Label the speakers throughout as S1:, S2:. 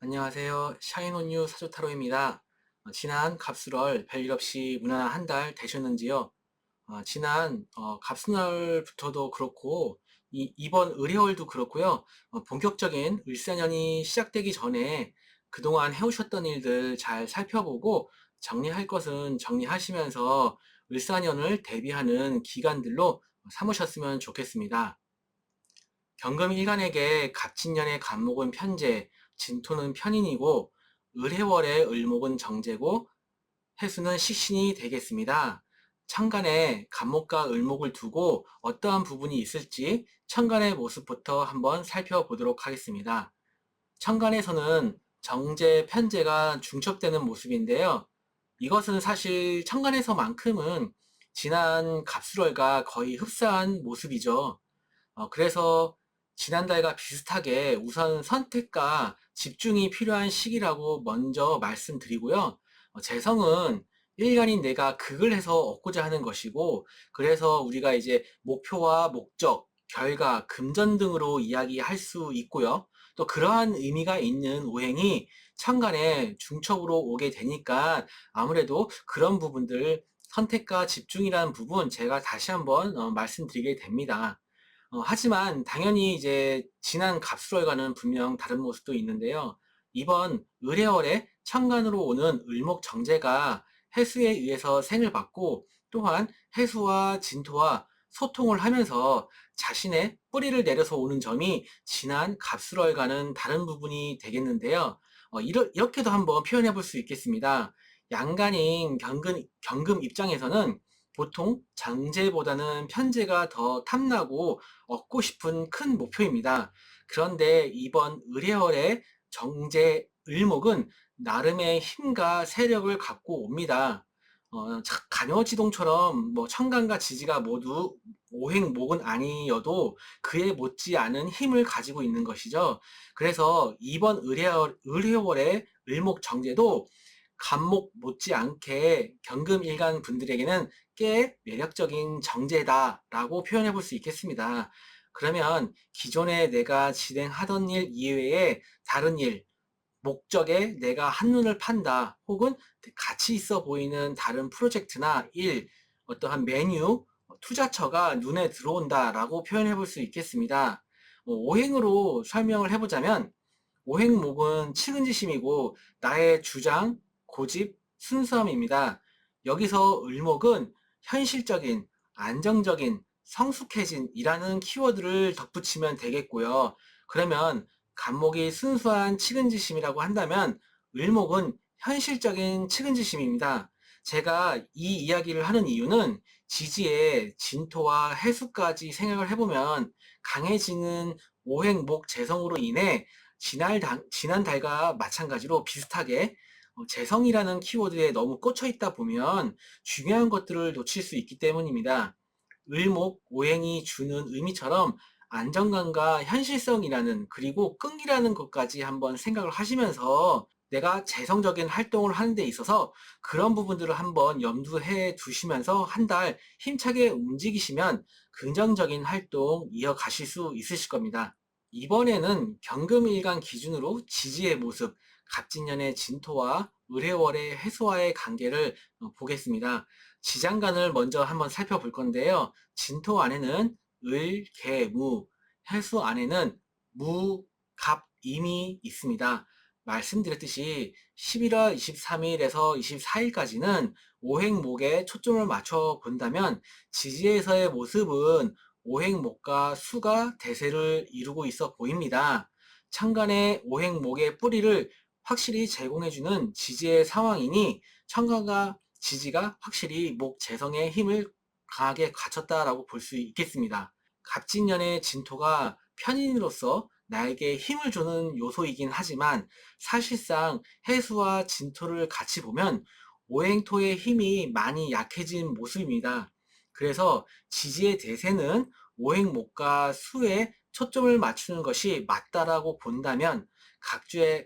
S1: 안녕하세요. 샤인온유 사조타로입니다. 지난 갑술월 별일 없이 무난한 한 달 되셨는지요? 지난 갑술월부터도 그렇고 이번 을해월도 그렇고요. 본격적인 을사년이 시작되기 전에 그동안 해오셨던 일들 잘 살펴보고 정리할 것은 정리하시면서 을사년을 대비하는 기간들로 삼으셨으면 좋겠습니다. 경금일간에게 갑진년의 갑목은 편재, 진토는 편인이고 을해월의 을목은 정제고 해수는 식신이 되겠습니다. 천간에 갑목과 을목을 두고 어떠한 부분이 있을지 천간의 모습부터 한번 살펴보도록 하겠습니다. 천간에서는 정제, 편제가 중첩되는 모습인데요. 이것은 사실 천간에서만큼은 지난 갑술월과 거의 흡사한 모습이죠. 그래서 지난달과 비슷하게 우선 선택과 집중이 필요한 시기라고 먼저 말씀드리고요. 재성은 1년인 내가 극을 해서 얻고자 하는 것이고, 그래서 우리가 이제 목표와 목적, 결과, 금전 등으로 이야기할 수 있고요. 또 그러한 의미가 있는 오행이 천간에 중첩으로 오게 되니까 아무래도 그런 부분들, 선택과 집중이라는 부분 제가 다시 한번 말씀드리게 됩니다. 하지만 당연히 이제 지난 갑술월과는 분명 다른 모습도 있는데요. 이번 을해월에 천간으로 오는 을목정제가 해수에 의해서 생을 받고 또한 해수와 진토와 소통을 하면서 자신의 뿌리를 내려서 오는 점이 지난 갑술월과는 다른 부분이 되겠는데요. 이렇게도 한번 표현해 볼 수 있겠습니다. 양간인 경금 입장에서는 보통 장제보다는 편제가 더 탐나고 얻고 싶은 큰 목표입니다. 그런데 이번 을해월의 정제 을목은 나름의 힘과 세력을 갖고 옵니다. 간여지동처럼 뭐 천간과 지지가 모두 오행목은 아니어도 그에 못지않은 힘을 가지고 있는 것이죠. 그래서 이번 을해월의 을목 정제도 간목 못지않게 경금일간 분들에게는 꽤 매력적인 정제다라고 표현해 볼 수 있겠습니다. 그러면 기존에 내가 진행하던 일 이외에 다른 일, 목적에 내가 한눈을 판다, 혹은 가치 있어 보이는 다른 프로젝트나 일, 어떠한 메뉴, 투자처가 눈에 들어온다라고 표현해 볼 수 있겠습니다. 오행으로 설명을 해보자면, 오행목은 측은지심이고 나의 주장, 고집, 순수함입니다. 여기서 을목은 현실적인, 안정적인, 성숙해진이라는 키워드를 덧붙이면 되겠고요. 그러면 간목이 순수한 측은지심이라고 한다면 을목은 현실적인 측은지심입니다. 제가 이 이야기를 하는 이유는 지지의 진토와 해수까지 생각을 해보면 강해지는 오행목 재성으로 인해 지난달과 마찬가지로 비슷하게 재성이라는 키워드에 너무 꽂혀 있다 보면 중요한 것들을 놓칠 수 있기 때문입니다. 을목, 오행이 주는 의미처럼 안정감과 현실성이라는 그리고 끈기라는 것까지 한번 생각을 하시면서 내가 재성적인 활동을 하는 데 있어서 그런 부분들을 한번 염두해 두시면서 한 달 힘차게 움직이시면 긍정적인 활동 이어가실 수 있으실 겁니다. 이번에는 경금일간 기준으로 지지의 모습, 갑진년의 진토와 을해월의 해수와의 관계를 보겠습니다. 지장간을 먼저 한번 살펴볼 건데요. 진토 안에는 을, 개, 무, 해수 안에는 무, 갑, 임이 있습니다. 말씀드렸듯이 11월 23일에서 24일까지는 오행목에 초점을 맞춰 본다면 지지에서의 모습은 오행목과 수가 대세를 이루고 있어 보입니다. 천간의 오행목의 뿌리를 확실히 제공해주는 지지의 상황이니 천간과 지지가 확실히 목 재성의 힘을 강하게 갖췄다라고 볼 수 있겠습니다. 갑진년의 진토가 편인으로서 나에게 힘을 주는 요소이긴 하지만 사실상 해수와 진토를 같이 보면 오행토의 힘이 많이 약해진 모습입니다. 그래서 지지의 대세는 오행목과 수에 초점을 맞추는 것이 맞다라고 본다면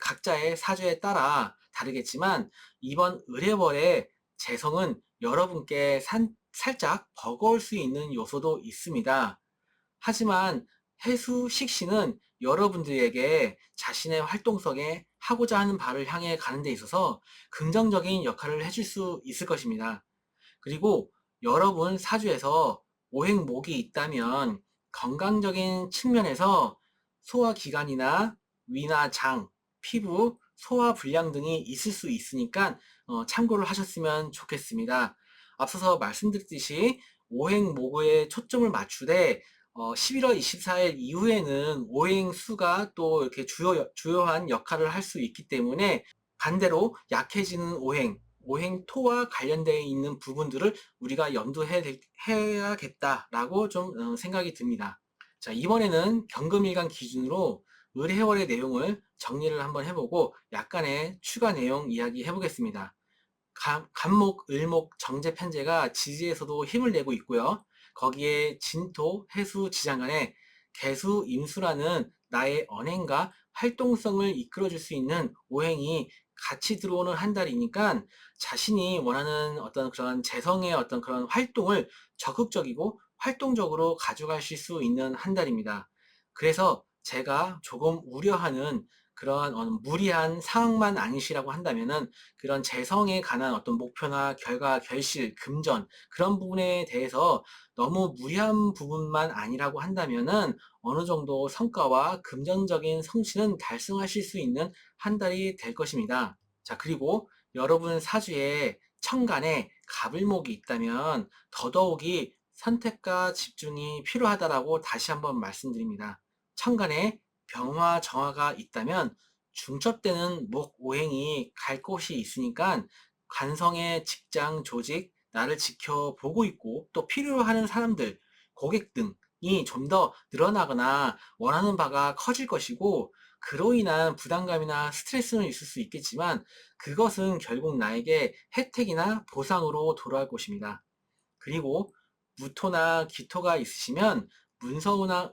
S1: 각자의 사주에 따라 다르겠지만 이번 을해월의 재성은 여러분께 살짝 버거울 수 있는 요소도 있습니다. 하지만 해수 식신은 여러분들에게 자신의 활동성에 하고자 하는 바를 향해 가는 데 있어서 긍정적인 역할을 해줄 수 있을 것입니다. 그리고 여러분 사주에서 오행목이 있다면 건강적인 측면에서 소화기관이나 위나 장, 피부, 소화불량 등이 있을 수 있으니까 참고를 하셨으면 좋겠습니다. 앞서서 말씀드렸듯이 오행목에 초점을 맞추되 11월 24일 이후에는 오행수가 또 이렇게 주요한 역할을 할 수 있기 때문에 반대로 약해지는 오행토와 관련되어 있는 부분들을 우리가 염두해야겠다라고 좀 생각이 듭니다. 자, 이번에는 경금일간 기준으로 을해월의 내용을 정리를 한번 해보고 약간의 추가 내용 이야기 해보겠습니다. 간목, 을목, 정제 편제가 지지에서도 힘을 내고 있고요. 거기에 진토, 해수, 지장간에 개수, 임수라는 나의 언행과 활동성을 이끌어줄 수 있는 오행이 같이 들어오는 한 달이니까 자신이 원하는 어떤 그런 재성의 어떤 그런 활동을 적극적이고 활동적으로 가져가실 수 있는 한 달입니다. 그래서 제가 조금 우려하는 그러한 무리한 상황만 아니시라고 한다면은 그런 재성에 관한 어떤 목표나 결과, 결실, 금전 그런 부분에 대해서 너무 무리한 부분만 아니라고 한다면은 어느 정도 성과와 금전적인 성취는 달성하실 수 있는 한 달이 될 것입니다. 자, 그리고 여러분 사주에 천간에 갑을목이 있다면 더더욱이 선택과 집중이 필요하다라고 다시 한번 말씀드립니다. 천간에 병화, 정화가 있다면 중첩되는 목 오행이 갈 곳이 있으니까 관성의 직장, 조직, 나를 지켜보고 있고 또 필요로 하는 사람들, 고객 등이 좀 더 늘어나거나 원하는 바가 커질 것이고 그로 인한 부담감이나 스트레스는 있을 수 있겠지만 그것은 결국 나에게 혜택이나 보상으로 돌아올 것입니다. 그리고 무토나 기토가 있으시면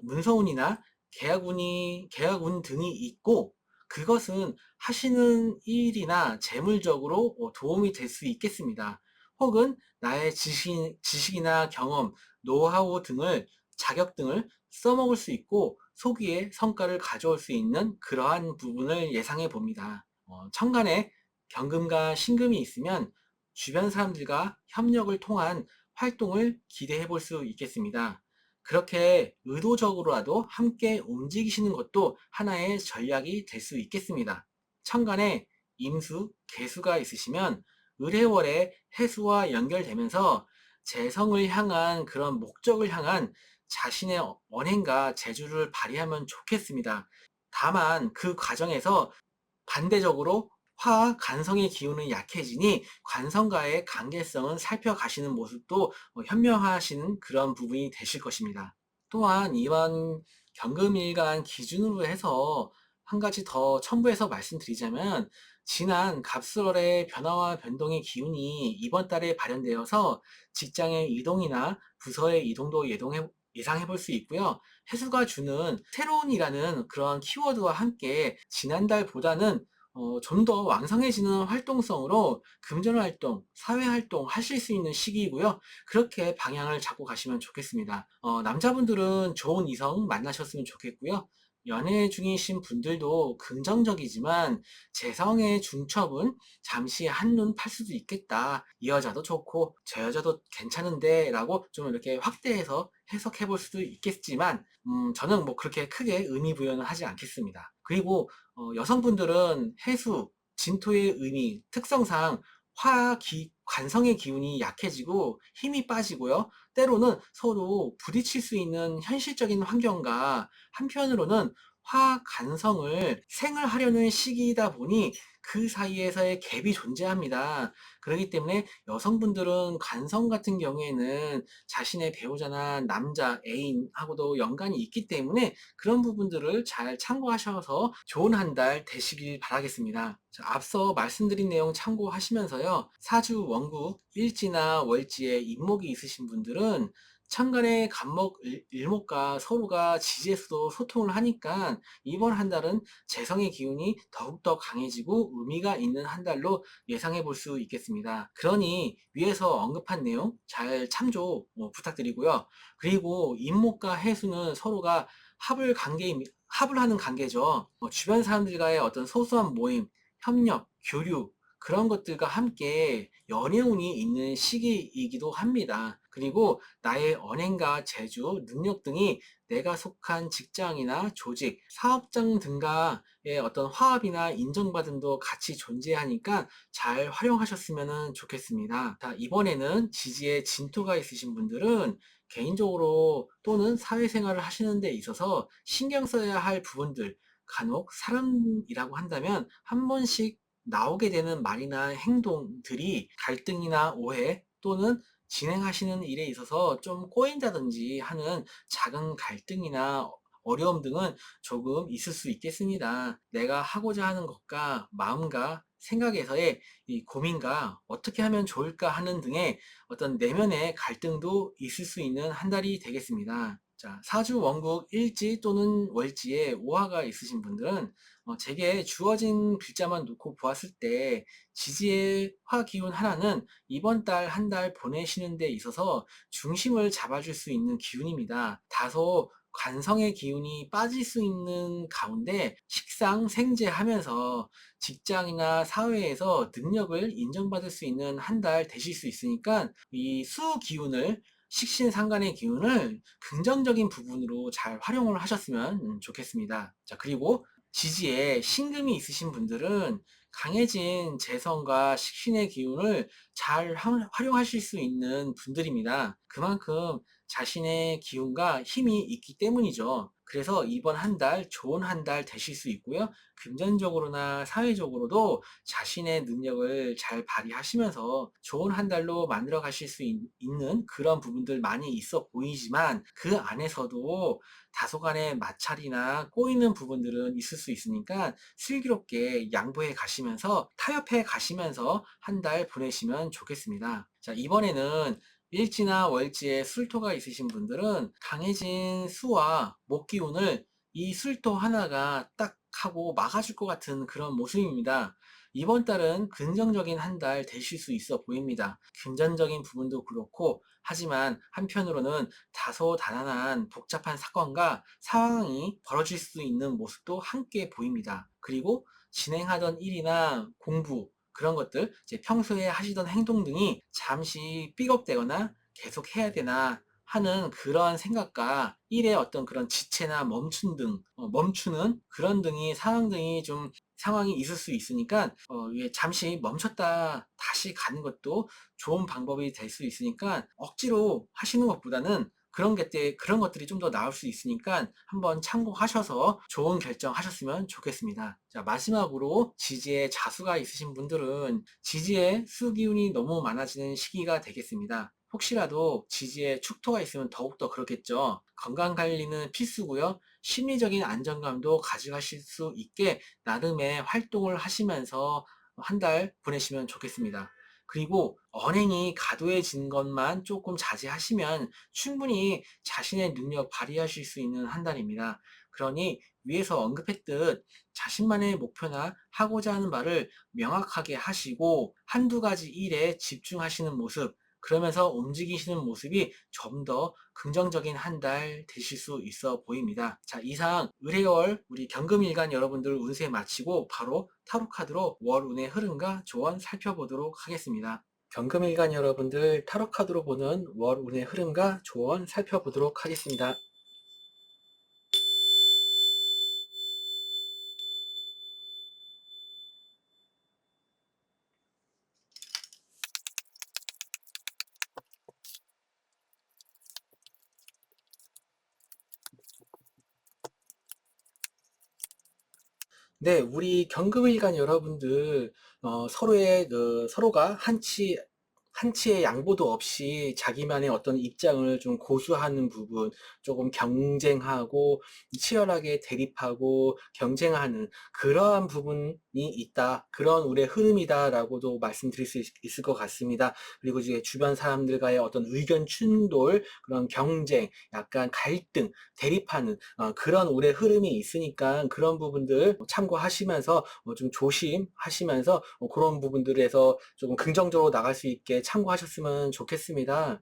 S1: 문서운이나 계약운 등이 있고 그것은 하시는 일이나 재물적으로 도움이 될 수 있겠습니다. 혹은 나의 지식이나 경험, 노하우 등을 자격 등을 써먹을 수 있고 소기의 성과를 가져올 수 있는 그러한 부분을 예상해 봅니다. 천간에 경금과 신금이 있으면 주변 사람들과 협력을 통한 활동을 기대해 볼 수 있겠습니다. 그렇게 의도적으로라도 함께 움직이시는 것도 하나의 전략이 될 수 있겠습니다. 천간에 임수, 개수가 있으시면 을해월의 해수와 연결되면서 재성을 향한 그런 목적을 향한 자신의 언행과 재주를 발휘하면 좋겠습니다. 다만 그 과정에서 반대적으로 화와 간성의 기운은 약해지니 관성과의 관계성은 살펴가시는 모습도 현명하시는 그런 부분이 되실 것입니다. 또한 이번 경금일간 기준으로 해서 한 가지 더 첨부해서 말씀드리자면 지난 갑술월의 변화와 변동의 기운이 이번 달에 발현되어서 직장의 이동이나 부서의 이동도 예상해 볼 수 있고요. 해수가 주는 새로운이라는 그런 키워드와 함께 지난달보다는 좀 더 왕성해지는 활동성으로 금전활동, 사회활동 하실 수 있는 시기이고요. 그렇게 방향을 잡고 가시면 좋겠습니다. 남자분들은 좋은 이성 만나셨으면 좋겠고요. 연애 중이신 분들도 긍정적이지만 재성의 중첩은 잠시 한눈 팔 수도 있겠다. 이 여자도 좋고 저 여자도 괜찮은데 라고 좀 이렇게 확대해서 해석해 볼 수도 있겠지만 저는 뭐 그렇게 크게 의미 부여는 하지 않겠습니다. 그리고 여성분들은 해수, 진토의 의미, 특성상 관성의 기운이 약해지고 힘이 빠지고요. 때로는 서로 부딪힐 수 있는 현실적인 환경과 한편으로는 화간성을 생을 하려는 시기이다 보니 그 사이에서의 갭이 존재합니다. 그렇기 때문에 여성분들은 간성 같은 경우에는 자신의 배우자나 남자, 애인하고도 연관이 있기 때문에 그런 부분들을 잘 참고하셔서 좋은 한 달 되시길 바라겠습니다. 자, 앞서 말씀드린 내용 참고하시면서요. 사주, 원국, 일지나 월지에 임목이 있으신 분들은 천간의 간목, 일목과 서로가 지지에서도 소통을 하니까 이번 한 달은 재성의 기운이 더욱더 강해지고 의미가 있는 한 달로 예상해 볼 수 있겠습니다. 그러니 위에서 언급한 내용 잘 참조 부탁드리고요. 그리고 임목과 해수는 서로가 합을 하는 관계죠. 주변 사람들과의 어떤 소소한 모임, 협력, 교류, 그런 것들과 함께 연애운이 있는 시기이기도 합니다. 그리고 나의 언행과 재주, 능력 등이 내가 속한 직장이나 조직, 사업장 등과의 어떤 화합이나 인정받음도 같이 존재하니까 잘 활용하셨으면 좋겠습니다. 자, 이번에는 지지에 진토가 있으신 분들은 개인적으로 또는 사회생활을 하시는 데 있어서 신경 써야 할 부분들, 간혹 사람이라고 한다면 한 번씩 나오게 되는 말이나 행동들이 갈등이나 오해 또는 진행하시는 일에 있어서 좀 꼬인다든지 하는 작은 갈등이나 어려움 등은 조금 있을 수 있겠습니다. 내가 하고자 하는 것과 마음과 생각에서의 이 고민과 어떻게 하면 좋을까 하는 등의 어떤 내면의 갈등도 있을 수 있는 한 달이 되겠습니다. 자, 사주 원국 일지 또는 월지에 오화가 있으신 분들은 제게 주어진 글자만 놓고 보았을 때 지지의 화 기운 하나는 이번 달 한 달 보내시는 데 있어서 중심을 잡아줄 수 있는 기운입니다. 다소 관성의 기운이 빠질 수 있는 가운데 식상생재하면서 직장이나 사회에서 능력을 인정받을 수 있는 한 달 되실 수 있으니까 이 수 기운을 식신상간의 기운을 긍정적인 부분으로 잘 활용을 하셨으면 좋겠습니다. 자, 그리고 지지에 신금이 있으신 분들은 강해진 재성과 식신의 기운을 잘 활용하실 수 있는 분들입니다. 그만큼 자신의 기운과 힘이 있기 때문이죠. 그래서 이번 한 달 좋은 한 달 되실 수 있고요. 금전적으로나 사회적으로도 자신의 능력을 잘 발휘하시면서 좋은 한 달로 만들어 가실 수 있는 그런 부분들 많이 있어 보이지만 그 안에서도 다소간의 마찰이나 꼬이는 부분들은 있을 수 있으니까 슬기롭게 양보해 가시면서 타협해 가시면서 한 달 보내시면 좋겠습니다. 자, 이번에는 일지나 월지에 술토가 있으신 분들은 강해진 수와 목 기운을 이 술토 하나가 딱 하고 막아줄 것 같은 그런 모습입니다. 이번 달은 긍정적인 한 달 되실 수 있어 보입니다. 금전적인 부분도 그렇고 하지만 한편으로는 다소다난한 복잡한 사건과 상황이 벌어질 수 있는 모습도 함께 보입니다. 그리고 진행하던 일이나 공부 그런 것들 이제 평소에 하시던 행동 등이 잠시 삐걱대거나 계속 해야 되나 하는 그런 생각과 일의 어떤 그런 지체나 멈추는 그런 등이 상황 등이 좀 상황이 있을 수 있으니까 잠시 멈췄다 다시 가는 것도 좋은 방법이 될 수 있으니까 억지로 하시는 것보다는 그런 것들이 좀 더 나을 수 있으니까 한번 참고하셔서 좋은 결정 하셨으면 좋겠습니다. 자, 마지막으로 지지에 자수가 있으신 분들은 지지에 수기운이 너무 많아지는 시기가 되겠습니다. 혹시라도 지지에 축토가 있으면 더욱더 그렇겠죠. 건강관리는 필수고요. 심리적인 안정감도 가져가실 수 있게 나름의 활동을 하시면서 한 달 보내시면 좋겠습니다. 그리고 언행이 과도해진 것만 조금 자제하시면 충분히 자신의 능력 발휘하실 수 있는 한 달입니다. 그러니 위에서 언급했듯 자신만의 목표나 하고자 하는 바를 명확하게 하시고 한두 가지 일에 집중하시는 모습, 그러면서 움직이시는 모습이 좀 더 긍정적인 한 달 되실 수 있어 보입니다. 자, 이상 의뢰월 우리 경금일간 여러분들 운세 마치고 바로 타로 카드로 월 운의 흐름과 조언 살펴보도록 하겠습니다. 경금일간 여러분들 타로 카드로 보는 월 운의 흐름과 조언 살펴보도록 하겠습니다. 네, 우리 경금일간 여러분들 서로가 한치의 양보도 없이 자기만의 어떤 입장을 좀 고수하는 부분, 조금 경쟁하고 치열하게 대립하고 경쟁하는 그러한 부분이 있다. 그런 우리의 흐름이다라고도 말씀드릴 수 있을 것 같습니다. 그리고 이제 주변 사람들과의 어떤 의견 충돌, 그런 경쟁, 약간 갈등, 대립하는 그런 우리의 흐름이 있으니까 그런 부분들 참고하시면서 좀 조심하시면서 그런 부분들에서 조금 긍정적으로 나갈 수 있게 그렇게 참고하셨으면 좋겠습니다.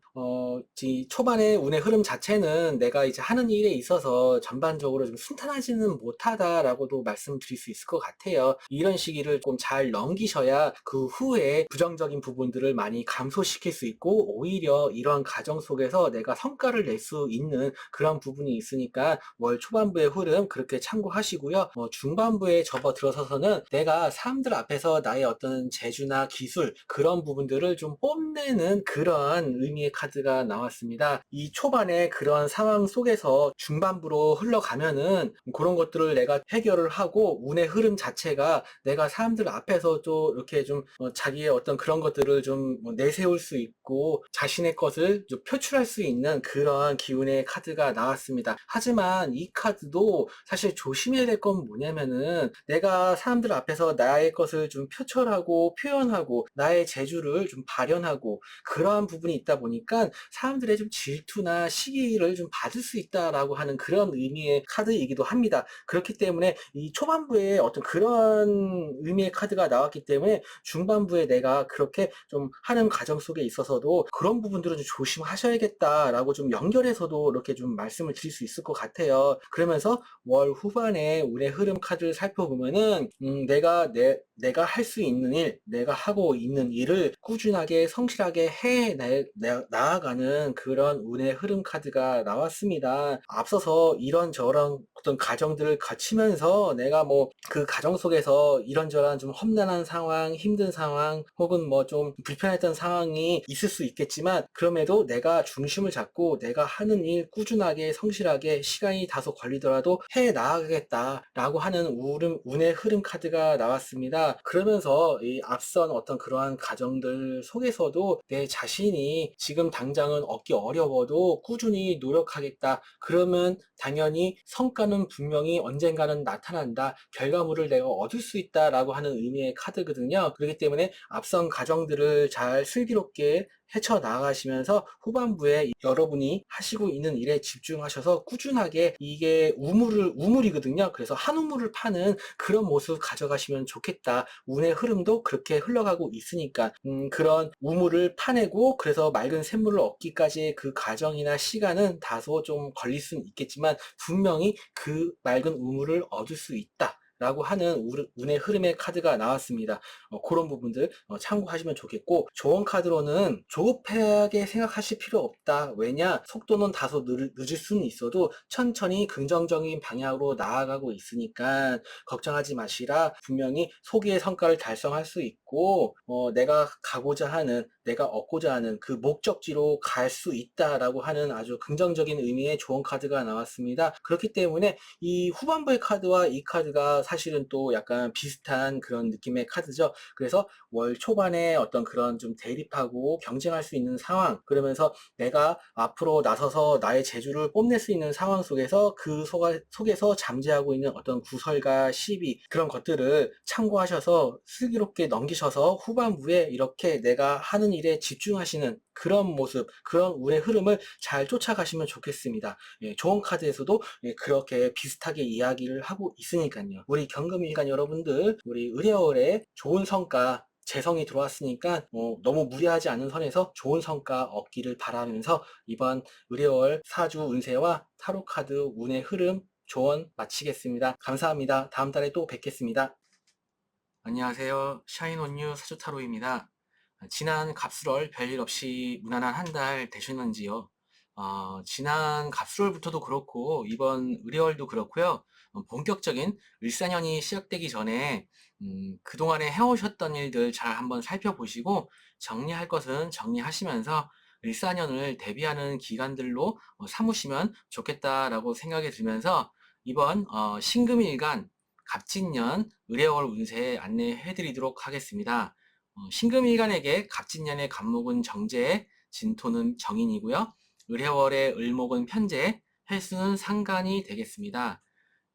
S1: 이 초반에 운의 흐름 자체는 내가 이제 하는 일에 있어서 전반적으로 좀 순탄하지는 못하다라고도 말씀드릴 수 있을 것 같아요. 이런 시기를 좀 잘 넘기셔야 그 후에 부정적인 부분들을 많이 감소시킬 수 있고, 오히려 이런 과정 속에서 내가 성과를 낼 수 있는 그런 부분이 있으니까 월 초반부의 흐름 그렇게 참고하시고요. 중반부에 접어들어서서는 내가 사람들 앞에서 나의 어떤 재주나 기술, 그런 부분들을 좀 뽐내는 그런 의미의 카드가 나왔습니다. 이 초반에 그런 상황 속에서 중반부로 흘러가면은 그런 것들을 내가 해결을 하고, 운의 흐름 자체가 내가 사람들 앞에서 또 이렇게 좀 자기의 어떤 그런 것들을 좀 내세울 수 있고, 자신의 것을 좀 표출할 수 있는 그런 기운의 카드가 나왔습니다. 하지만 이 카드도 사실 조심해야 될 건 뭐냐면은, 내가 사람들 앞에서 나의 것을 좀 표출하고 표현하고 나의 재주를 좀 발현하고 그러한 부분이 있다 보니까 사람들의 좀 질투나 시기를 좀 받을 수 있다라고 하는 그런 의미의 카드이기도 합니다. 그렇기 때문에 이 초반부에 어떤 그런 의미의 카드가 나왔기 때문에 중반부에 내가 그렇게 좀 하는 과정 속에 있어서도 그런 부분들은 좀 조심하셔야겠다라고 좀 연결해서도 이렇게 좀 말씀을 드릴 수 있을 것 같아요. 그러면서 월 후반에 운의 흐름 카드를 살펴보면은 내가 할 수 있는 일, 내가 하고 있는 일을 꾸준하게 성실하게 나아가는 그런 운의 흐름 카드가 나왔습니다. 앞서서 이런저런 어떤 과정들을 거치면서 내가 뭐 그 과정 속에서 이런저런 좀 험난한 상황, 힘든 상황, 혹은 뭐 좀 불편했던 상황이 있을 수 있겠지만, 그럼에도 내가 중심을 잡고 내가 하는 일 꾸준하게 성실하게 시간이 다소 걸리더라도 해 나가겠다라고 하는 운의 흐름 카드가 나왔습니다. 그러면서 이 앞선 어떤 그러한 과정들 속에서도 내 자신이 지금 당장은 얻기 어려워도 꾸준히 노력하겠다. 그러면 당연히 성과는 분명히 언젠가는 나타난다. 결과물을 내가 얻을 수 있다라고 하는 의미의 카드거든요. 그렇기 때문에 앞선 과정들을 잘 슬기롭게 헤쳐나가시면서 후반부에 여러분이 하시고 있는 일에 집중하셔서 꾸준하게, 이게 우물이거든요. 그래서 한 우물을 파는 그런 모습 가져가시면 좋겠다. 운의 흐름도 그렇게 흘러가고 있으니까 그런 우물을 파내고 그래서 맑은 샘물을 얻기까지의 그 과정이나 시간은 다소 좀 걸릴 수는 있겠지만 분명히 그 맑은 우물을 얻을 수 있다 라고 하는 운의 흐름의 카드가 나왔습니다. 그런 부분들 참고하시면 좋겠고, 좋은 카드로는 조급하게 생각하실 필요 없다. 왜냐, 속도는 다소 늦을 수는 있어도 천천히 긍정적인 방향으로 나아가고 있으니까 걱정하지 마시라. 분명히 소기의 성과를 달성할 수 있고, 내가 가고자 하는, 내가 얻고자 하는 그 목적지로 갈 수 있다라고 하는 아주 긍정적인 의미의 좋은 카드가 나왔습니다. 그렇기 때문에 이 후반부의 카드와 이 카드가 사실은 또 약간 비슷한 그런 느낌의 카드죠. 그래서 월 초반에 어떤 그런 좀 대립하고 경쟁할 수 있는 상황, 그러면서 내가 앞으로 나서서 나의 재주를 뽐낼 수 있는 상황 속에서 그 속에서 잠재하고 있는 어떤 구설과 시비, 그런 것들을 참고하셔서 슬기롭게 넘기셔서 후반부에 이렇게 내가 하는 일에 집중하시는 그런 모습, 그런 운의 흐름을 잘 쫓아가시면 좋겠습니다. 좋은 카드에서도 그렇게 비슷하게 이야기를 하고 있으니까요. 우리 경금일간 여러분들, 우리 의뢰월에 좋은 성과, 재성이 들어왔으니까 너무 무리하지 않은 선에서 좋은 성과 얻기를 바라면서 이번 의뢰월 사주 운세와 타로카드 운의 흐름 조언 마치겠습니다. 감사합니다. 다음 달에 또 뵙겠습니다. 안녕하세요. 샤인온유 사주타로입니다. 지난 갑술월 별일 없이 무난한 한 달 되셨는지요? 지난 갑술월부터도 그렇고 이번 의뢰월도 그렇고요. 본격적인 을사년이 시작되기 전에 그동안에 해오셨던 일들 잘 한번 살펴보시고 정리할 것은 정리하시면서 을사년을 대비하는 기간들로 삼으시면 좋겠다라고 생각이 들면서 이번 신금일간 갑진년 의뢰월 운세 안내해 드리도록 하겠습니다. 신금일간에게 갑진년의 갑목은 정제, 진토는 정인이고요. 의뢰월의 을목은 편제, 횟수는 상간이 되겠습니다.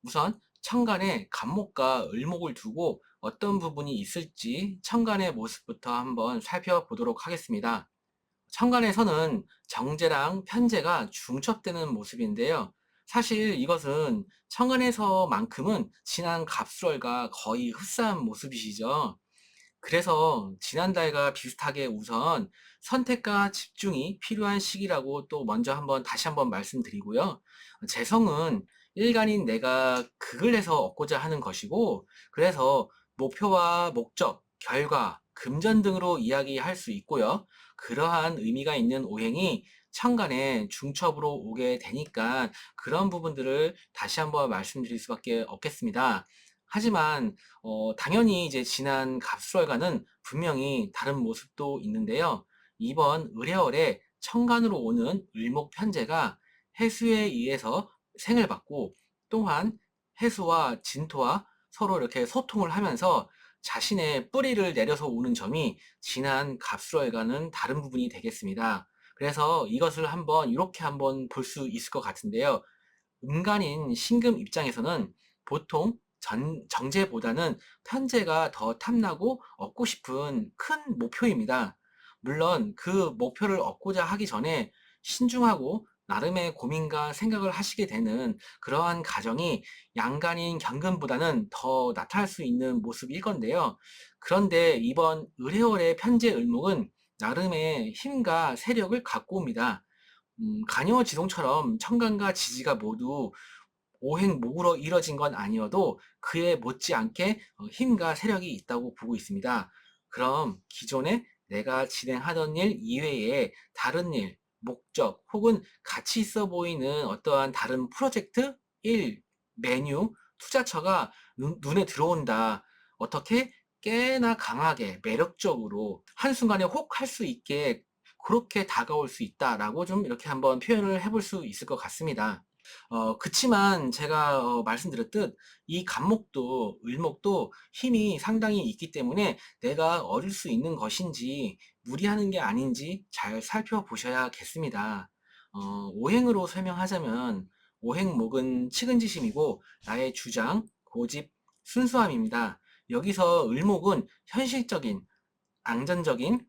S1: 우선 천간에 갑목과 을목을 두고 어떤 부분이 있을지 천간의 모습부터 한번 살펴보도록 하겠습니다. 천간에서는 정제랑 편제가 중첩되는 모습인데요. 사실 이것은 천간에서만큼은 지난 갑술월과 거의 흡사한 모습이시죠. 그래서 지난달과 비슷하게 우선 선택과 집중이 필요한 시기라고 또 먼저 다시 한번 말씀드리고요. 재성은 일간인 내가 극을 해서 얻고자 하는 것이고, 그래서 목표와 목적, 결과, 금전 등으로 이야기할 수 있고요. 그러한 의미가 있는 오행이 천간에 중첩으로 오게 되니까 그런 부분들을 다시 한번 말씀드릴 수밖에 없겠습니다. 하지만 당연히 이제 지난 갑술월과는 분명히 다른 모습도 있는데요. 이번 을해월에 천간으로 오는 을목편제가 해수에 의해서 생을 받고, 또한 해수와 진토와 서로 이렇게 소통을 하면서 자신의 뿌리를 내려서 오는 점이 지난 갑술월과는 다른 부분이 되겠습니다. 그래서 이것을 이렇게 한번 볼 수 있을 것 같은데요. 음간인 신금 입장에서는 보통 정제보다는 편제가 더 탐나고 얻고 싶은 큰 목표입니다. 물론 그 목표를 얻고자 하기 전에 신중하고 나름의 고민과 생각을 하시게 되는 그러한 가정이 양간인 경금보다는 더 나타날 수 있는 모습일 건데요. 그런데 이번 을해월의 편제 을목은 나름의 힘과 세력을 갖고 옵니다. 간여지동처럼 천간과 지지가 모두 오행목으로 이뤄진 건 아니어도 그에 못지않게 힘과 세력이 있다고 보고 있습니다. 그럼 기존에 내가 진행하던 일 이외에 다른 일, 목적 혹은 가치 있어 보이는 어떠한 다른 프로젝트, 일, 메뉴, 투자처가 눈에 들어온다. 어떻게 꽤나 강하게 매력적으로 한순간에 혹 할 수 있게 그렇게 다가올 수 있다라고 좀 이렇게 한번 표현을 해볼 수 있을 것 같습니다. 그치만 제가 말씀드렸듯 이 간목도 을목도 힘이 상당히 있기 때문에 내가 얻을 수 있는 것인지 무리하는 게 아닌지 잘 살펴보셔야겠습니다. 오행으로 설명하자면 오행목은 측은지심이고 나의 주장, 고집, 순수함입니다. 여기서 을목은 현실적인, 앙전적인,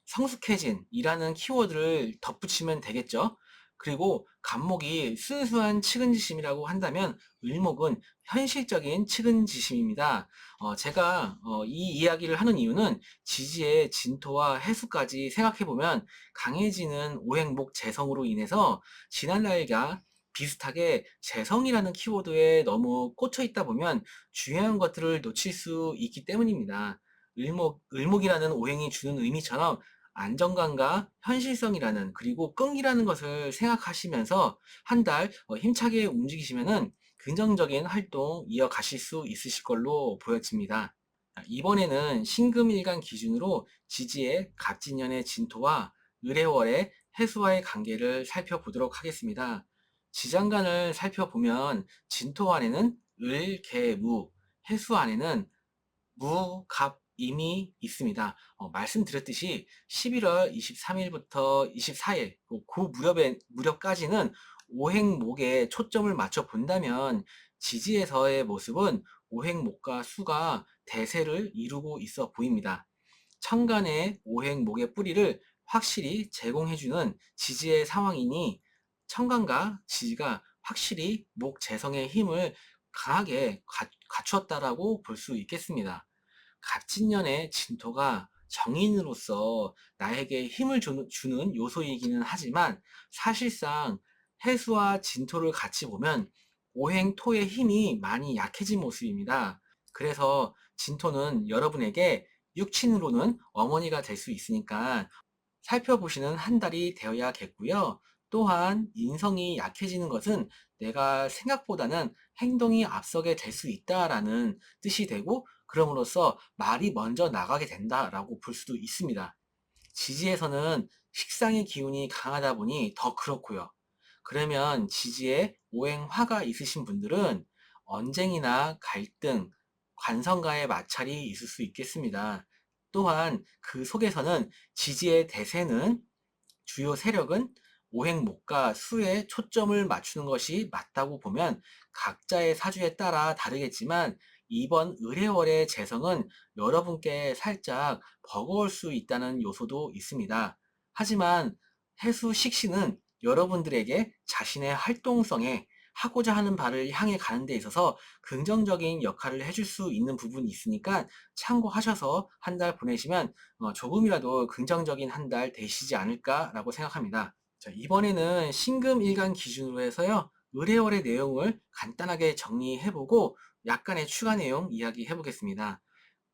S1: 성숙해진이라는 키워드를 덧붙이면 되겠죠. 그리고 간목이 순수한 측은지심이라고 한다면 을목은 현실적인 측은지심입니다. 제가 이 이야기를 하는 이유는 지지의 진토와 해수까지 생각해보면 강해지는 오행목 재성으로 인해서 지난날과 비슷하게 재성이라는 키워드에 너무 꽂혀 있다 보면 중요한 것들을 놓칠 수 있기 때문입니다. 을목이라는 오행이 주는 의미처럼 안정감과 현실성이라는, 그리고 끈기라는 것을 생각하시면서 한 달 힘차게 움직이시면은 긍정적인 활동 이어가실 수 있으실 걸로 보여집니다. 이번에는 신금일간 기준으로 지지의 갑진년의 진토와 을해월의 해수와의 관계를 살펴보도록 하겠습니다. 지장간을 살펴보면 진토 안에는 을, 개, 무, 해수 안에는 무, 갑, 임이 있습니다. 말씀드렸듯이 11월 23일부터 24일, 그 무렵까지는 오행목에 초점을 맞춰 본다면 지지에서의 모습은 오행목과 수가 대세를 이루고 있어 보입니다. 천간의 오행목의 뿌리를 확실히 제공해주는 지지의 상황이니 천간과 지지가 확실히 목 재성의 힘을 강하게 갖추었다라고 볼 수 있겠습니다. 갑진년의 진토가 정인으로서 나에게 힘을 주는 요소이기는 하지만 사실상 해수와 진토를 같이 보면 오행토의 힘이 많이 약해진 모습입니다. 그래서 진토는 여러분에게 육친으로는 어머니가 될 수 있으니까 살펴보시는 한 달이 되어야겠고요. 또한 인성이 약해지는 것은 내가 생각보다는 행동이 앞서게 될 수 있다라는 뜻이 되고, 그럼으로써 말이 먼저 나가게 된다라고 볼 수도 있습니다. 지지에서는 식상의 기운이 강하다 보니 더 그렇고요. 그러면 지지에 오행화가 있으신 분들은 언쟁이나 갈등, 관성과의 마찰이 있을 수 있겠습니다. 또한 그 속에서는 지지의 대세는, 주요 세력은 오행목과 수에 초점을 맞추는 것이 맞다고 보면 각자의 사주에 따라 다르겠지만 이번 을해월의 재성은 여러분께 살짝 버거울 수 있다는 요소도 있습니다. 하지만 해수 식신은 여러분들에게 자신의 활동성에 하고자 하는 바를 향해 가는 데 있어서 긍정적인 역할을 해줄 수 있는 부분이 있으니까 참고하셔서 한 달 보내시면 조금이라도 긍정적인 한 달 되시지 않을까라고 생각합니다. 자, 이번에는 신금일간 기준으로 해서요. 의뢰월의 내용을 간단하게 정리해보고 약간의 추가 내용 이야기해 보겠습니다.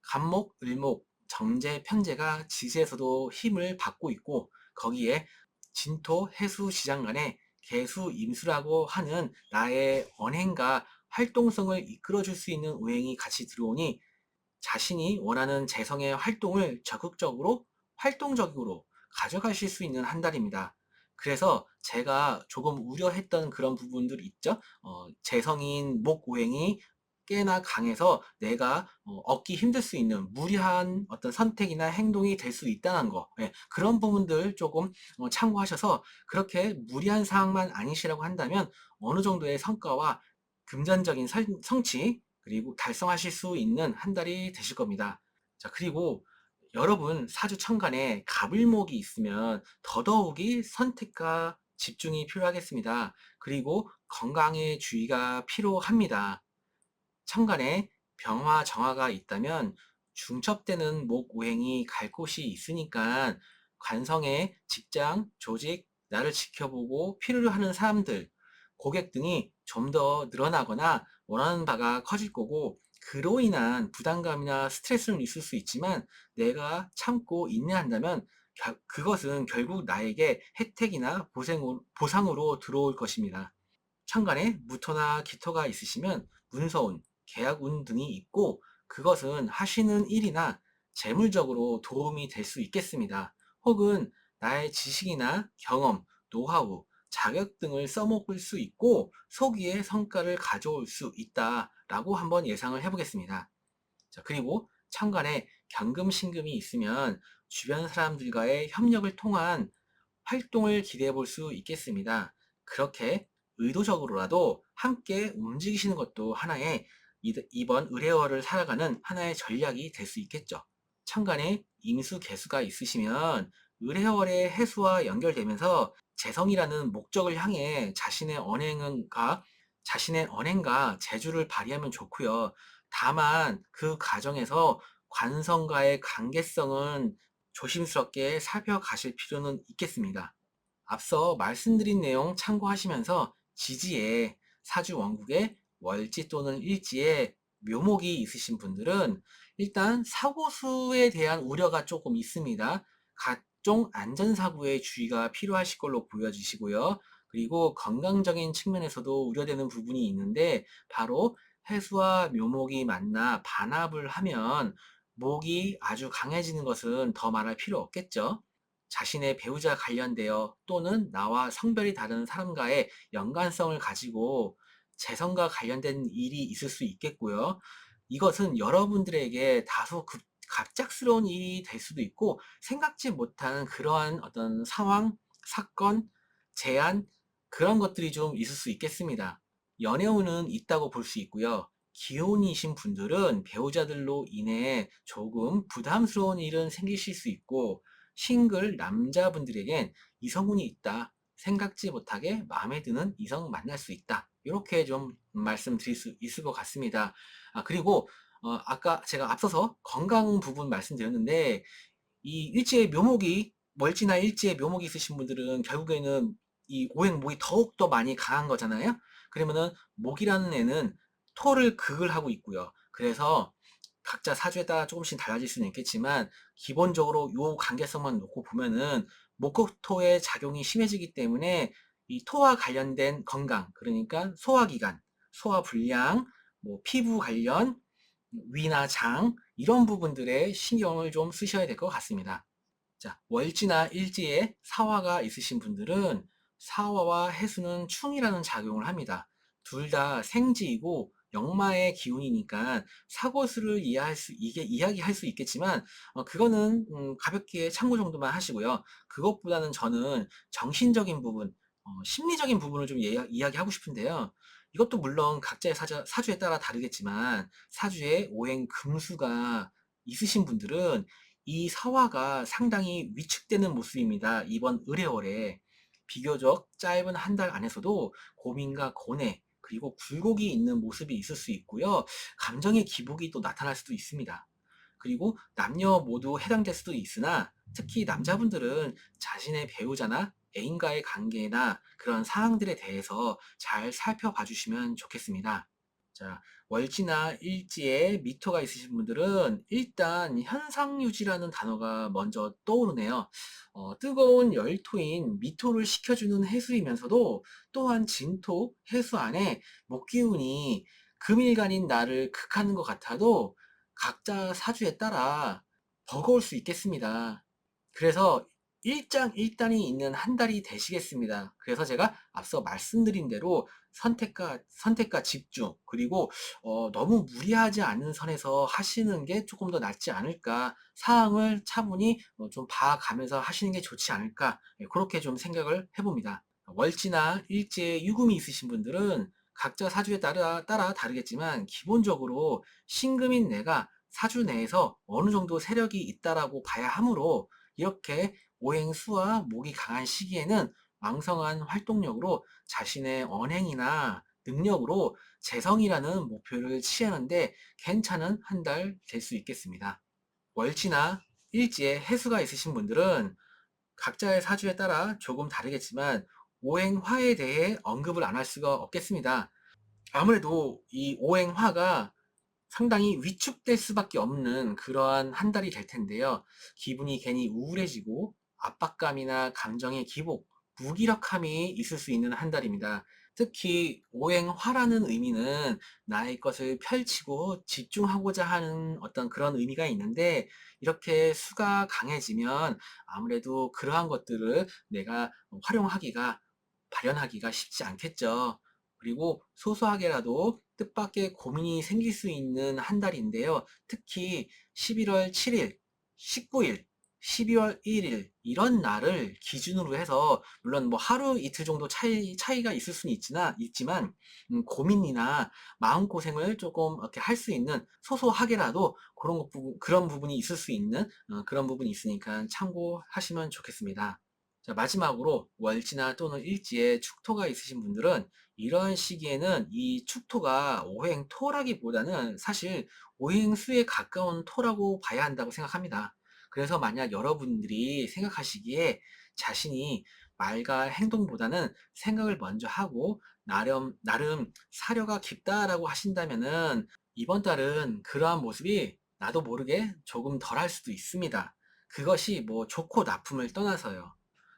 S1: 간목, 을목, 정제, 편제가 지지에서도 힘을 받고 있고 거기에 진토, 해수, 지장 간에 개수, 임수라고 하는 나의 언행과 활동성을 이끌어줄 수 있는 오행이 같이 들어오니 자신이 원하는 재성의 활동을 적극적으로 활동적으로 가져가실 수 있는 한 달입니다. 그래서 제가 조금 우려했던 그런 부분들 있죠. 재성인 목오행이 꽤나 강해서 내가 얻기 힘들 수 있는 무리한 어떤 선택이나 행동이 될 수 있다는 거. 예, 그런 부분들 조금 참고하셔서 그렇게 무리한 상황만 아니시라고 한다면 어느 정도의 성과와 금전적인 성취 그리고 달성하실 수 있는 한 달이 되실 겁니다. 자, 그리고 여러분 사주 천간에 갑을목이 있으면 더더욱이 선택과 집중이 필요하겠습니다. 그리고 건강에 주의가 필요합니다. 천간에 병화, 정화가 있다면 중첩되는 목오행이 갈 곳이 있으니까 관성의 직장, 조직, 나를 지켜보고 필요로 하는 사람들, 고객 등이 좀 더 늘어나거나 원하는 바가 커질 거고 그로 인한 부담감이나 스트레스는 있을 수 있지만 내가 참고 인내한다면 그것은 결국 나에게 혜택이나 보상으로 들어올 것입니다. 천간에 무토나 기토가 있으시면 문서운, 계약운 등이 있고 그것은 하시는 일이나 재물적으로 도움이 될 수 있겠습니다. 혹은 나의 지식이나 경험, 노하우, 자격 등을 써먹을 수 있고 소기의 성과를 가져올 수 있다라고 한번 예상을 해보겠습니다. 자, 그리고 천간에 경금, 신금이 있으면 주변 사람들과의 협력을 통한 활동을 기대해 볼 수 있겠습니다. 그렇게 의도적으로라도 함께 움직이시는 것도 하나의 이번 의뢰월을 살아가는 하나의 전략이 될 수 있겠죠. 천간에 임수, 개수가 있으시면 의뢰월의 해수와 연결되면서 재성이라는 목적을 향해 자신의 언행과 재주를 발휘하면 좋고요. 다만 그 과정에서 관성과의 관계성은 조심스럽게 살펴가실 필요는 있겠습니다. 앞서 말씀드린 내용 참고하시면서 지지에 사주 원국에 월지 또는 일지에 묘목이 있으신 분들은 일단 사고수에 대한 우려가 조금 있습니다. 각종 안전사고에 주의가 필요하실 걸로 보여지시고요. 그리고 건강적인 측면에서도 우려되는 부분이 있는데 바로 해수와 묘목이 만나 반합을 하면 목이 아주 강해지는 것은 더 말할 필요 없겠죠. 자신의 배우자 관련되어 또는 나와 성별이 다른 사람과의 연관성을 가지고 재성과 관련된 일이 있을 수 있겠고요. 이것은 여러분들에게 다소 갑작스러운 일이 될 수도 있고 생각지 못한 그러한 어떤 상황, 사건, 제안 그런 것들이 좀 있을 수 있겠습니다. 연애운은 있다고 볼 수 있고요. 기혼이신 분들은 배우자들로 인해 조금 부담스러운 일은 생기실 수 있고 싱글 남자분들에겐 이성운이 있다. 생각지 못하게 마음에 드는 이성 만날 수 있다. 이렇게 좀 말씀드릴 수 있을 것 같습니다. 그리고 아까 제가 앞서서 건강 부분 말씀드렸는데 이 일지의 묘목이 멀지나 일지의 묘목이 있으신 분들은 결국에는 이 오행목이 더욱더 많이 강한 거잖아요. 그러면은 목이라는 애는 토를 극을 하고 있고요. 그래서 각자 사주에 따라 조금씩 달라질 수는 있겠지만 기본적으로 요 관계성만 놓고 보면은 목극토의 작용이 심해지기 때문에 이 토와 관련된 건강 그러니까 소화기관, 소화불량, 뭐 피부 관련, 위나 장 이런 부분들에 신경을 좀 쓰셔야 될 것 같습니다. 자, 월지나 일지에 사화가 있으신 분들은 사화와 해수는 충이라는 작용을 합니다. 둘 다 생지이고 역마의 기운이니까 사고수를 이야기할 수 있겠지만 그거는 가볍게 참고 정도만 하시고요. 그것보다는 저는 정신적인 부분, 심리적인 부분을 좀 이야기하고 싶은데요. 이것도 물론 각자의 사주에 따라 다르겠지만 사주에 오행 금수가 있으신 분들은 이 사화가 상당히 위축되는 모습입니다. 이번 을해월에 비교적 짧은 한 달 안에서도 고민과 고뇌, 그리고 굴곡이 있는 모습이 있을 수 있고요. 감정의 기복이 또 나타날 수도 있습니다. 그리고 남녀 모두 해당될 수도 있으나 특히 남자분들은 자신의 배우자나 애인과의 관계나 그런 사항들에 대해서 잘 살펴봐 주시면 좋겠습니다. 자, 월지나 일지에 미토가 있으신 분들은 일단 현상유지라는 단어가 먼저 떠오르네요. 뜨거운 열토인 미토를 식혀주는 해수이면서도 또한 진토, 해수 안에 목기운이 금일간인 나를 극하는 것 같아도 각자 사주에 따라 버거울 수 있겠습니다. 그래서 일장일단이 있는 한 달이 되시겠습니다. 그래서 제가 앞서 말씀드린 대로 선택과 집중, 그리고 너무 무리하지 않은 선에서 하시는 게 조금 더 낫지 않을까, 사항을 차분히 좀 봐가면서 하시는 게 좋지 않을까, 그렇게 좀 생각을 해봅니다. 월지나 일지에 유금이 있으신 분들은 각자 사주에 따라 다르겠지만 기본적으로 신금인 내가 사주 내에서 어느 정도 세력이 있다라고 봐야 하므로 이렇게 오행수와 목이 강한 시기에는 왕성한 활동력으로 자신의 언행이나 능력으로 재성이라는 목표를 취하는데 괜찮은 한 달 될 수 있겠습니다. 월지나 일지에 해수가 있으신 분들은 각자의 사주에 따라 조금 다르겠지만 오행화에 대해 언급을 안 할 수가 없겠습니다. 아무래도 이 오행화가 상당히 위축될 수밖에 없는 그러한 한 달이 될 텐데요. 기분이 괜히 우울해지고 압박감이나 감정의 기복, 무기력함이 있을 수 있는 한 달입니다. 특히 오행화라는 의미는 나의 것을 펼치고 집중하고자 하는 어떤 그런 의미가 있는데 이렇게 수가 강해지면 아무래도 그러한 것들을 내가 활용하기가 발현하기가 쉽지 않겠죠. 그리고 소소하게라도 뜻밖의 고민이 생길 수 있는 한 달인데요. 특히 11월 7일, 19일, 12월 1일 이런 날을 기준으로 해서 물론 뭐 하루 이틀 정도 차이가 있을 수는 있지만 고민이나 마음고생을 조금 이렇게 할 수 있는 소소하게라도 그런 부분이 있을 수 있는 그런 부분이 있으니까 참고하시면 좋겠습니다. 자, 마지막으로 월지나 또는 일지에 축토가 있으신 분들은 이런 시기에는 이 축토가 오행토라기보다는 사실 오행수에 가까운 토라고 봐야 한다고 생각합니다. 그래서 만약 여러분들이 생각하시기에 자신이 말과 행동보다는 생각을 먼저 하고 나름 사려가 깊다라고 하신다면은 이번 달은 그러한 모습이 나도 모르게 조금 덜할 수도 있습니다. 그것이 뭐 좋고 나쁨을 떠나서요.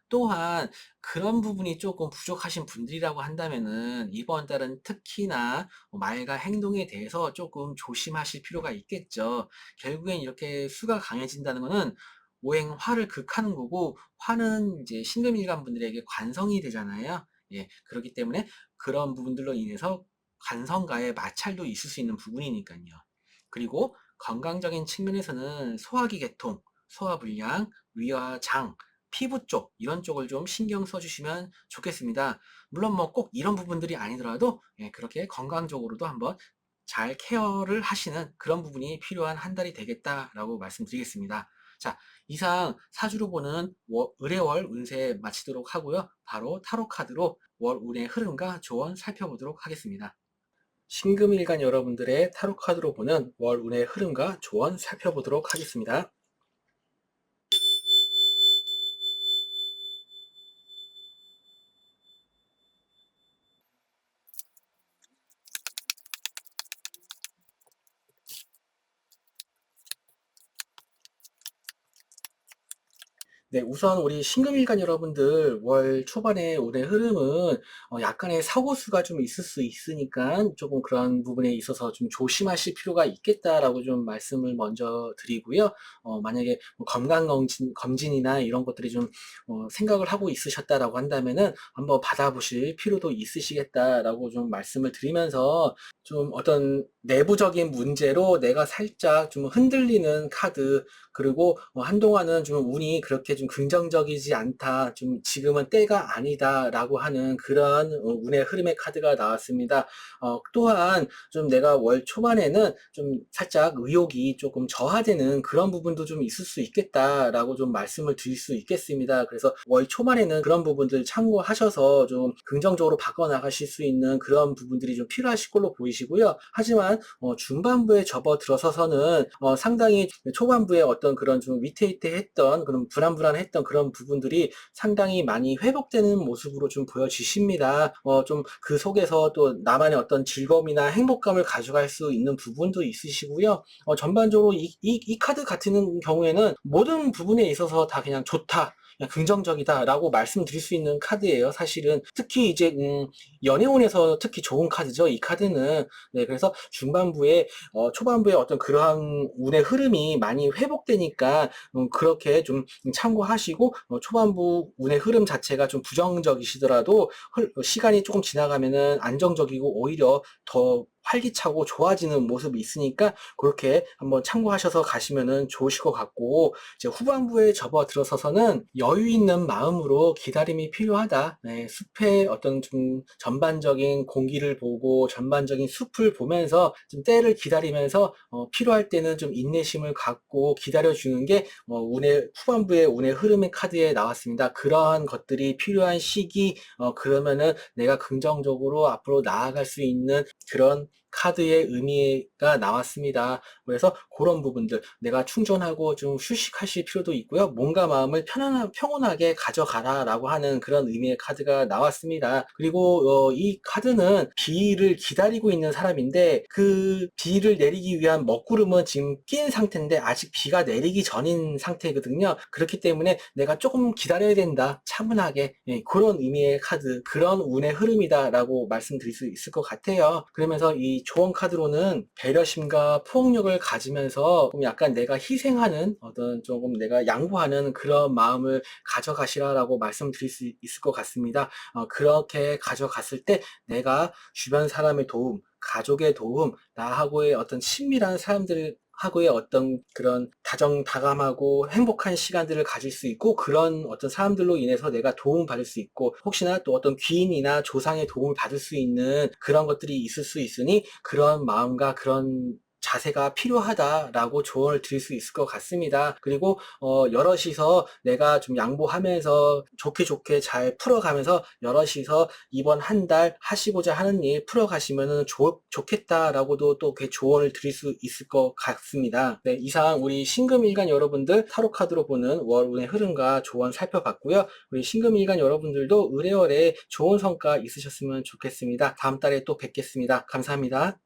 S1: 또한 그런 부분이 조금 부족하신 분들이라고 한다면은 이번 달은 특히나 말과 행동에 대해서 조금 조심하실 필요가 있겠죠. 결국엔 이렇게 수가 강해진다는 거는 오행화를 극하는 거고 화는 이제 신금일간 분들에게 관성이 되잖아요. 예, 그렇기 때문에 그런 부분들로 인해서 관성과의 마찰도 있을 수 있는 부분이니까요. 그리고 건강적인 측면에서는 소화기 계통, 소화불량, 위와 장, 피부 쪽 이런 쪽을 좀 신경 써주시면 좋겠습니다. 물론 뭐 꼭 이런 부분들이 아니더라도 그렇게 건강적으로도 한번 잘 케어를 하시는 그런 부분이 필요한 한 달이 되겠다라고 말씀드리겠습니다. 자, 이상 사주로 보는 의뢰월 운세 마치도록 하고요. 바로 타로 카드로 월 운의 흐름과 조언 살펴보도록 하겠습니다. 신금일간 여러분들의 타로 카드로 보는 월 운의 흐름과 조언 살펴보도록 하겠습니다. 네, 우선 우리 신금일간 여러분들 월 초반에 운의 흐름은 약간의 사고수가 좀 있을 수 있으니까 조금 그런 부분에 있어서 좀 조심하실 필요가 있겠다라고 좀 말씀을 먼저 드리고요. 만약에 뭐 검진이나 이런 것들이 좀 생각을 하고 있으셨다라고 한다면은 한번 받아보실 필요도 있으시겠다라고 좀 말씀을 드리면서 좀 어떤 내부적인 문제로 내가 살짝 좀 흔들리는 카드, 그리고 한동안은 좀 운이 그렇게 좀 좀 긍정적이지 않다, 좀 지금은 때가 아니다라고 하는 그런 운의 흐름의 카드가 나왔습니다. 또한 좀 내가 월 초반에는 좀 살짝 의욕이 조금 저하되는 그런 부분도 좀 있을 수 있겠다라고 좀 말씀을 드릴 수 있겠습니다. 그래서 월 초반에는 그런 부분들 참고하셔서 좀 긍정적으로 바꿔나가실 수 있는 그런 부분들이 좀 필요하실 걸로 보이시고요. 하지만 중반부에 접어들어서서는 상당히 초반부에 어떤 그런 좀 위태위태했던 그런 불안불안했던 그런 부분들이 상당히 많이 회복되는 모습으로 좀 보여지십니다. 좀 그 속에서 또 나만의 어떤 즐거움이나 행복감을 가져갈 수 있는 부분도 있으시고요. 전반적으로 이 카드 같은 경우에는 모든 부분에 있어서 다 그냥 좋다, 그냥 긍정적이다라고 말씀드릴 수 있는 카드예요. 사실은 특히 이제 연애운에서 특히 좋은 카드죠. 이 카드는. 네, 그래서 중반부에 초반부에 어떤 그러한 운의 흐름이 많이 회복되니까 그렇게 좀 참고하시고, 초반부 운의 흐름 자체가 좀 부정적이시더라도 시간이 조금 지나가면은 안정적이고 오히려 더 활기차고 좋아지는 모습이 있으니까 그렇게 한번 참고하셔서 가시면은 좋으실 것 같고, 이제 후반부에 접어들어서서는 여유 있는 마음으로 기다림이 필요하다. 네, 숲의 어떤 좀 전반적인 공기를 보고 전반적인 숲을 보면서 좀 때를 기다리면서 필요할 때는 좀 인내심을 갖고 기다려주는 게 운의 후반부의 운의 흐름의 카드에 나왔습니다. 그러한 것들이 필요한 시기, 그러면은 내가 긍정적으로 앞으로 나아갈 수 있는 그런 카드의 의미가 나왔습니다. 그래서 그런 부분들 내가 충전하고 좀 휴식하실 필요도 있고요. 몸과 마음을 평온하게 가져가라라고 하는 그런 의미의 카드가 나왔습니다. 그리고 이 카드는 비를 기다리고 있는 사람인데 그 비를 내리기 위한 먹구름은 지금 낀 상태인데 아직 비가 내리기 전인 상태거든요. 그렇기 때문에 내가 조금 기다려야 된다, 차분하게, 예, 그런 의미의 카드, 그런 운의 흐름이다라고 말씀드릴 수 있을 것 같아요. 그러면서 이 조언 카드로는 배려심과 포용력을 가지면서 좀 약간 내가 희생하는 어떤 조금 내가 양보하는 그런 마음을 가져가시라라고 말씀드릴 수 있을 것 같습니다. 그렇게 가져갔을 때 내가 주변 사람의 도움, 가족의 도움, 나하고의 어떤 친밀한 사람들 하고의 어떤 그런 다정다감하고 행복한 시간들을 가질 수 있고, 그런 어떤 사람들로 인해서 내가 도움받을 수 있고, 혹시나 또 어떤 귀인이나 조상의 도움을 받을 수 있는 그런 것들이 있을 수 있으니 그런 마음과 그런 자세가 필요하다라고 조언을 드릴 수 있을 것 같습니다. 그리고 여럿이서 내가 좀 양보하면서 좋게 좋게 잘 풀어가면서 여럿이서 이번 한 달 하시고자 하는 일 풀어가시면은 좋겠다라고도 또 그 조언을 드릴 수 있을 것 같습니다. 네, 이상 우리 신금일간 여러분들 타로 카드로 보는 월운의 흐름과 조언 살펴봤고요. 우리 신금일간 여러분들도 의뢰월에 좋은 성과 있으셨으면 좋겠습니다. 다음 달에 또 뵙겠습니다. 감사합니다.